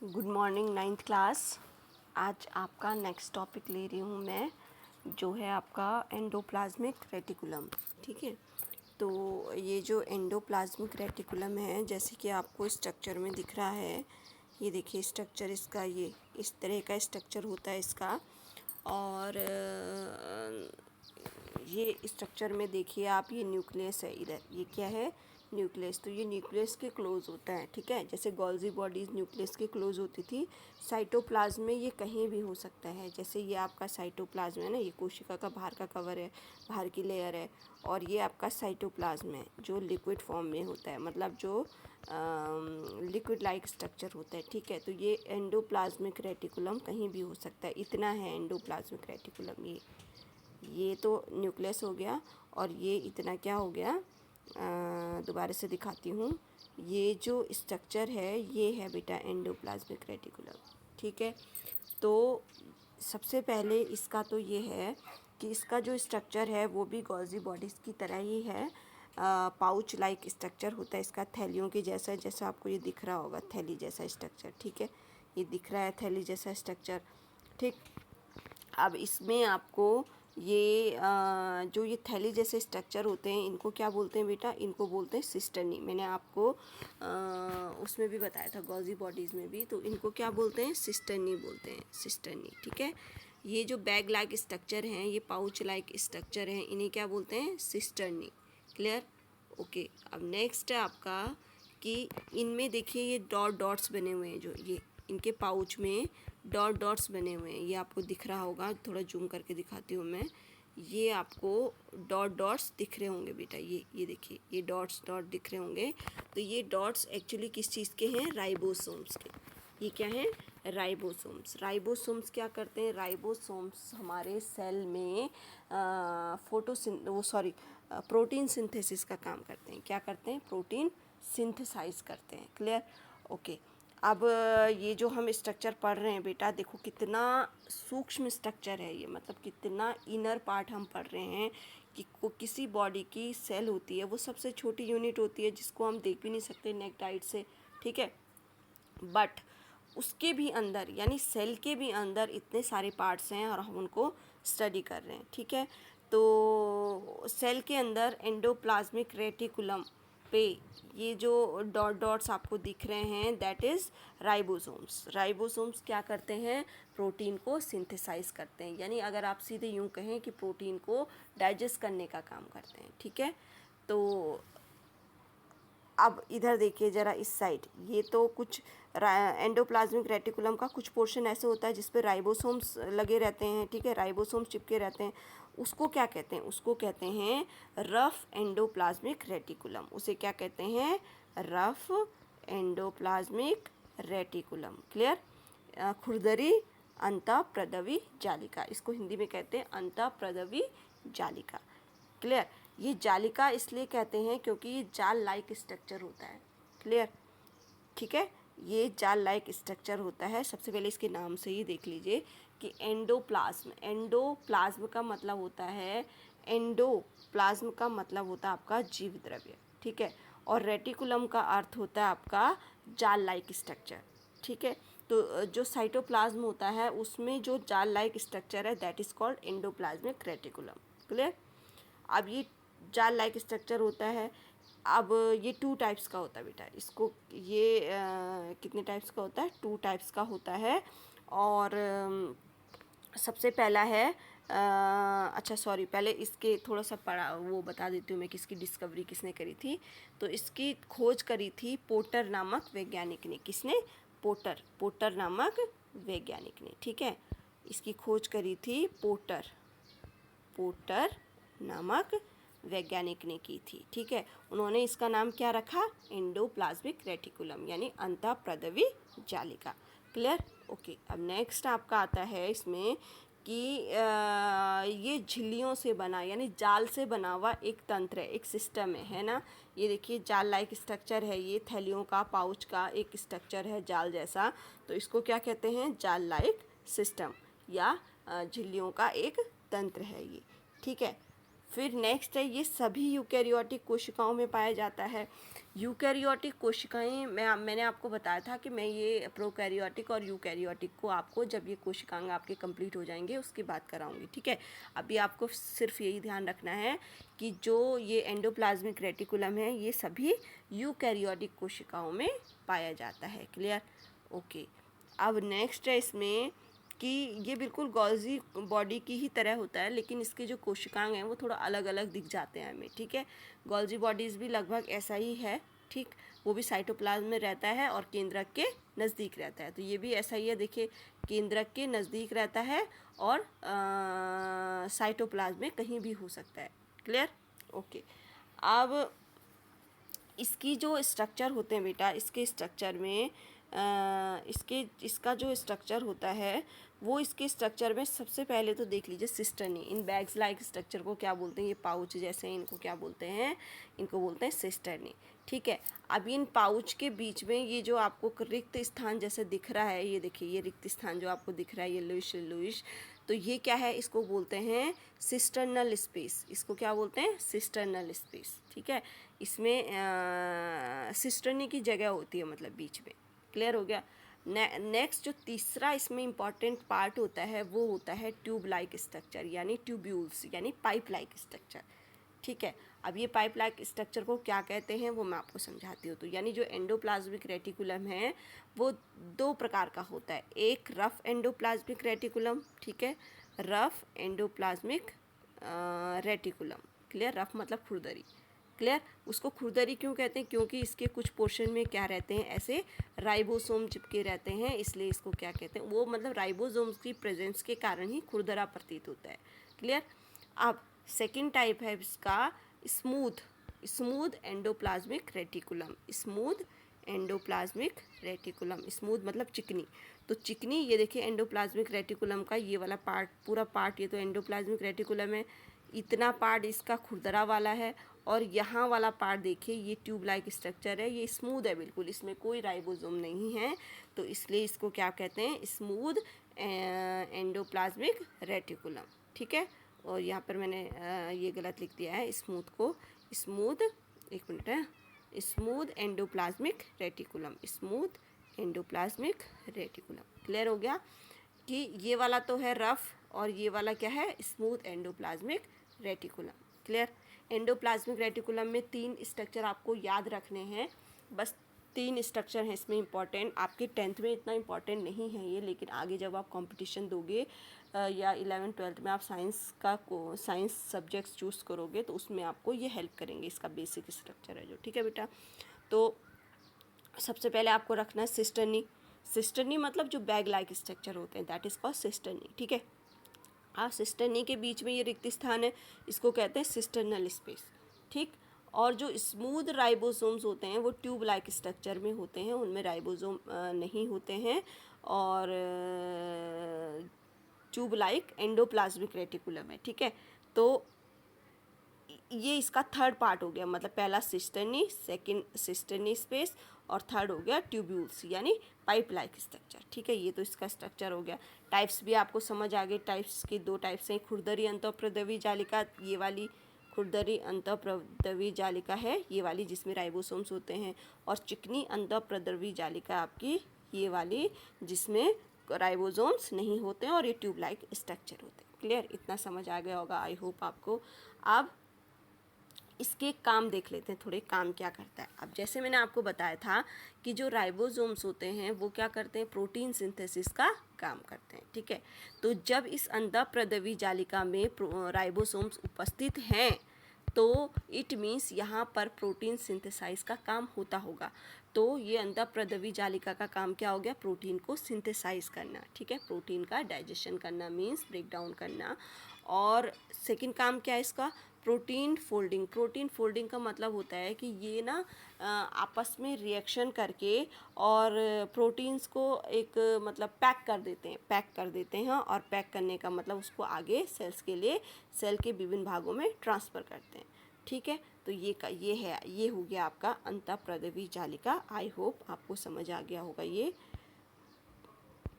Good morning ninth class. आज आपका next topic ले रही हूँ मैं, जो है आपका एंडोप्लाज्मिक रेटिकुलम। ठीक है, तो ये जो एंडोप्लाज्मिक रेटिकुलम है, जैसे कि आपको स्ट्रक्चर में दिख रहा है, ये देखिए स्ट्रक्चर इसका, ये इस तरह का स्ट्रक्चर होता है इसका। और ये स्ट्रक्चर में देखिए आप, ये न्यूक्लियस है, इधर ये क्या है, न्यूक्लियस। तो ये न्यूक्लियस के क्लोज होता है। ठीक है, जैसे गोल्जी बॉडीज न्यूक्लियस के क्लोज होती थी, साइटोप्लाज्म में ये कहीं भी हो सकता है। जैसे ये आपका साइटोप्लाज्म है ना, ये कोशिका का बाहर का कवर है, बाहर की लेयर है, और ये आपका साइटोप्लाज्म है जो लिक्विड फॉर्म में होता है, मतलब जो लिक्विड लाइक स्ट्रक्चर होता है। ठीक है, तो ये एंडोप्लाज्मिक रेटिकुलम कहीं भी हो सकता है। इतना है एंडोप्लाज्मिक रेटिकुलम। ये तो न्यूक्लियस हो गया, और ये इतना क्या हो गया, दोबारा से दिखाती हूँ। ये जो स्ट्रक्चर है, ये है बेटा एंडोप्लाज्मिक रेटिकुलम। ठीक है, तो सबसे पहले इसका तो ये है कि इसका जो स्ट्रक्चर है वो भी गोल्जी बॉडीज़ की तरह ही है। पाउच लाइक स्ट्रक्चर होता है इसका, थैलियों के जैसा, जैसा आपको ये दिख रहा होगा, थैली जैसा स्ट्रक्चर। ठीक है, ये दिख रहा है थैली जैसा स्ट्रक्चर। ठीक, अब इसमें आपको ये जो ये थैली जैसे स्ट्रक्चर होते हैं, इनको क्या बोलते हैं बेटा, इनको बोलते हैं सिस्टर्नी। मैंने आपको उसमें भी बताया था, गोल्जी बॉडीज़ में भी, तो इनको क्या बोलते हैं, सिस्टर्नी बोलते हैं, सिस्टर्नी। ठीक है, ये जो बैग लाइक स्ट्रक्चर हैं, ये पाउच लाइक स्ट्रक्चर हैं, इन्हें क्या बोलते हैं, सिस्टर्नी। क्लियर? ओके, अब नेक्स्ट है आपका कि इनमें देखिए ये डॉट डॉट्स बने हुए हैं, जो ये इनके पाउच में डॉट डॉट्स बने हुए हैं, ये आपको दिख रहा होगा, थोड़ा जूम करके दिखाती हूँ मैं। ये आपको डॉट डॉट्स दिख रहे होंगे बेटा, ये देखिए, ये डॉट्स डॉट दिख रहे होंगे। तो ये डॉट्स एक्चुअली किस चीज़ के हैं, राइबोसोम्स के। ये क्या है, राइबोसोम्स। राइबोसोम्स क्या करते हैं, राइबोसोम्स हमारे सेल में प्रोटीन सिंथेसिस का काम करते हैं। क्या करते हैं, प्रोटीन सिंथेसाइज करते हैं। क्लियर? ओके, अब ये जो हम स्ट्रक्चर पढ़ रहे हैं बेटा, देखो कितना सूक्ष्म स्ट्रक्चर है ये, मतलब कितना इनर पार्ट हम पढ़ रहे हैं कि किसी बॉडी की सेल होती है, वो सबसे छोटी यूनिट होती है जिसको हम देख भी नहीं सकते नेक्ड आइट से। ठीक है, बट उसके भी अंदर, यानी सेल के भी अंदर इतने सारे पार्ट्स हैं और हम उनको स्टडी कर रहे हैं। ठीक है, तो सेल के अंदर एंडोप्लाज्मिक रेटिकुलम पे ये जो डॉट डॉट्स आपको दिख रहे हैं, दैट इज़ राइबोसोम्स। राइबोसोम्स क्या करते हैं, प्रोटीन को सिंथेसाइज करते हैं, यानी अगर आप सीधे यूँ कहें कि प्रोटीन को डाइजेस्ट करने का काम करते हैं। ठीक है, तो अब इधर देखिए ज़रा इस साइड, ये तो कुछ एंडोप्लाज्मिक रेटिकुलम का कुछ पोर्शन ऐसे होता है जिस पे राइबोसोम्स लगे रहते हैं। ठीक है, राइबोसोम्स चिपके रहते हैं, उसको क्या कहते हैं, उसको कहते हैं रफ एंडोप्लाज्मिक रेटिकुलम। उसे क्या कहते हैं, रफ एंडोप्लाज्मिक रेटिकुलम। क्लियर? खुरदरी अंतःप्रदवी जालिका, इसको हिंदी में कहते हैं अंतःप्रदवी जालिका। क्लियर? ये जालिका इसलिए कहते हैं क्योंकि ये जाल लाइक स्ट्रक्चर होता है। क्लियर? ठीक है, ये जाल लाइक स्ट्रक्चर होता है। सबसे पहले इसके नाम से ही देख लीजिए कि एंडोप्लाज्म, एंडोप्लाज्म का मतलब होता है, एंडोप्लाज्म का मतलब होता है आपका जीव द्रव्य। ठीक है, और रेटिकुलम का अर्थ होता है आपका जाल लाइक स्ट्रक्चर। ठीक है, तो जो साइटोप्लाज्म होता है उसमें जो जाल लाइक स्ट्रक्चर है, that is called endoplasmic reticulum. Clear? अब ये जाल लाइक स्ट्रक्चर होता है। अब ये 2 टाइप्स का होता है बेटा, इसको ये कितने टाइप्स का होता है, 2 टाइप्स का होता है। और सबसे पहला है अच्छा सॉरी, पहले इसके थोड़ा सा पढ़ा वो बता देती हूँ मैं कि इसकी डिस्कवरी किसने करी थी। तो इसकी खोज करी थी पोटर नामक वैज्ञानिक ने। किसने? पोटर नामक वैज्ञानिक ने। ठीक है, इसकी खोज करी थी पोटर नामक वैज्ञानिक ने की थी। ठीक है, उन्होंने इसका नाम क्या रखा, एंडोप्लाज्मिक रेटिकुलम, यानी अंतःप्रदवी जालिका। क्लियर? ओके, अब नेक्स्ट आपका आता है इसमें कि ये झिल्लियों से बना, यानी जाल से बना हुआ एक तंत्र है, एक सिस्टम है ना। ये देखिए जाल लाइक स्ट्रक्चर है, ये थैलियों का, पाउच का एक स्ट्रक्चर है जाल जैसा, तो इसको क्या कहते हैं, जाल लाइक सिस्टम या झिल्लियों का एक तंत्र है ये। ठीक है, फिर नेक्स्ट है, ये सभी यूकैरियोटिक कोशिकाओं में पाया जाता है। यूकैरियोटिक कोशिकाएं मैंने आपको बताया था कि मैं ये प्रोकैरियोटिक और यूकैरियोटिक को आपको जब ये कोशिकांग आपके कंप्लीट हो जाएंगे उसकी बात कराऊंगी, ठीक है। अभी आपको सिर्फ यही ध्यान रखना है कि जो ये एंडोप्लाज्मिक रेटिकुलम है ये सभी यूकैरियोटिक कोशिकाओं में पाया जाता है। क्लियर? ओके। अब नेक्स्ट है इसमें कि ये बिल्कुल गॉल्जी बॉडी की ही तरह होता है, लेकिन इसके जो कोशिकांग हैं वो थोड़ा अलग अलग दिख जाते हैं हमें, ठीक है। गॉल्जी बॉडीज़ भी लगभग ऐसा ही है, ठीक। वो भी साइटोप्लाज्म में रहता है और केंद्रक के नज़दीक रहता है, तो ये भी ऐसा ही है। देखिए, केंद्रक के नज़दीक रहता है और साइटोप्लाज्म में कहीं भी हो सकता है। क्लियर? ओके। अब इसकी जो स्ट्रक्चर होते हैं बेटा, इसके स्ट्रक्चर में इसका जो स्ट्रक्चर होता है वो इसके स्ट्रक्चर में सबसे पहले तो देख लीजिए सिस्टर्नी। इन बैग्स लाइक स्ट्रक्चर को क्या बोलते हैं? ये पाउच जैसे हैं, इनको क्या बोलते हैं? इनको बोलते हैं सिस्टर्नी, ठीक है। अब इन पाउच के बीच में ये जो आपको रिक्त स्थान जैसे दिख रहा है, ये देखिए, ये रिक्त स्थान जो आपको दिख रहा है येलोइश येलोइश, तो ये क्या है? इसको बोलते हैं सिस्टर्नल स्पेस। इसको क्या बोलते हैं? सिस्टर्नल स्पेस, ठीक है। इसमें सिस्टर्नी की जगह होती है, मतलब बीच में। क्लियर हो गया? नेक्स्ट जो तीसरा इसमें इम्पॉर्टेंट पार्ट होता है वो होता है ट्यूब लाइक स्ट्रक्चर, यानी ट्यूब्यूल्स, यानी पाइप लाइक स्ट्रक्चर, ठीक है। अब ये पाइप लाइक स्ट्रक्चर को क्या कहते हैं वो मैं आपको समझाती हूँ। तो यानी जो एंडोप्लाज्मिक रेटिकुलम है वो दो प्रकार का होता है। एक रफ एंडोप्लाज्मिक रेटिकुलम, ठीक है, rough endoplasmic reticulum. Clear? Rough मतलब खुरदरी। क्लियर? उसको खुरदरी क्यों कहते हैं? क्योंकि इसके कुछ पोर्शन में क्या रहते हैं, ऐसे राइबोसोम चिपके रहते हैं, इसलिए इसको क्या कहते हैं, वो मतलब राइबोसोम्स की प्रेजेंस के कारण ही खुरदरा प्रतीत होता है। क्लियर? अब सेकंड टाइप है इसका smooth endoplasmic reticulum. Smooth endoplasmic reticulum, smooth मतलब चिकनी। तो चिकनी, ये देखिए एंडोप्लाज्मिक रेटिकुलम का ये वाला पार्ट, पूरा पार्ट ये तो एंडोप्लाज्मिक रेटिकुलम है, इतना पार्ट इसका खुरदरा वाला है, और यहाँ वाला पार्ट देखिए ये ट्यूब लाइक स्ट्रक्चर है, ये स्मूथ है बिल्कुल, इसमें कोई राइबोसोम नहीं है, तो इसलिए इसको क्या कहते हैं? स्मूथ एंडोप्लाज्मिक रेटिकुलम, ठीक है। और यहाँ पर मैंने ये गलत लिख दिया है, स्मूथ को स्मूथ, एक मिनट है, smooth endoplasmic reticulum, smooth endoplasmic reticulum. Clear हो गया कि ये वाला तो है रफ और ये वाला क्या है? Smooth endoplasmic reticulum. Clear? Endoplasmic reticulum में 3 स्ट्रक्चर आपको याद रखने हैं, बस 3 स्ट्रक्चर हैं इसमें इंपॉर्टेंट। आपके 10th में इतना इंपॉर्टेंट नहीं है ये, लेकिन आगे जब आप कंपटीशन दोगे या 11th-12th में आप साइंस सब्जेक्ट्स चूज़ करोगे तो उसमें आपको ये हेल्प करेंगे। इसका बेसिक स्ट्रक्चर है जो, ठीक है बेटा। तो सबसे पहले आपको रखना है सिस्टर्नी। सिस्टर्नी मतलब जो बैग लाइक स्ट्रक्चर होते हैं, दैट इज कॉल्ड सिस्टर्नी, ठीक है। सिस्टर्नी के बीच में ये रिक्त स्थान है, इसको कहते हैं सिस्टर्नल स्पेस, ठीक। और जो स्मूथ राइबोसोम्स होते हैं वो ट्यूब लाइक स्ट्रक्चर में होते हैं, उनमें राइबोसोम नहीं होते हैं, और ट्यूब लाइक एंडोप्लाज्मिक रेटिकुलम है, ठीक है। तो ये इसका थर्ड पार्ट हो गया, मतलब पहला सिस्टर्नी, सेकंड सिस्टर्नी स्पेस, और थर्ड हो गया ट्यूब्यूल्स यानी पाइप लाइक स्ट्रक्चर, ठीक है। ये तो इसका स्ट्रक्चर हो गया। टाइप्स भी आपको समझ आ गए। टाइप्स की 2 टाइप्स हैं, खुरदरी अंतःप्रद्रवी जालिका, ये वाली खुरदरी अंतःप्रद्रवी जालिका है ये वाली जिसमें राइबोसोम्स होते हैं, और चिकनी अंतःप्रद्रवी जालिका आपकी ये वाली जिसमें राइबोसोम्स नहीं होते हैं और ये ट्यूब लाइक स्ट्रक्चर होते हैं। क्लियर? इतना समझ आ गया होगा, आई होप आपको। अब इसके काम देख लेते हैं, थोड़े काम क्या करता है। अब जैसे मैंने आपको बताया था कि जो राइबोसोम्स होते हैं वो क्या करते हैं? प्रोटीन सिंथेसिस का काम करते हैं, ठीक है। तो जब इस अंतःप्रद्रवी जालिका में राइबोसोम्स उपस्थित हैं तो इट मीन्स यहाँ पर प्रोटीन सिंथेसाइज का काम होता होगा। तो ये अंतःप्रद्रवी जालिका का काम क्या हो गया? प्रोटीन को सिंथेसाइज करना, ठीक है। प्रोटीन का डाइजेशन करना मीन्स ब्रेक डाउन करना। और सेकंड काम क्या है इसका? Protein folding. प्रोटीन फोल्डिंग का मतलब होता है कि ये ना आपस में रिएक्शन करके और प्रोटीन्स को एक मतलब पैक कर देते हैं, और पैक करने का मतलब उसको आगे सेल्स के लिए सेल के विभिन्न भागों में ट्रांसफ़र करते हैं, ठीक है। तो ये हो गया आपका अंतःप्रद्रवी जालिका। आई होप आपको समझ आ गया होगा ये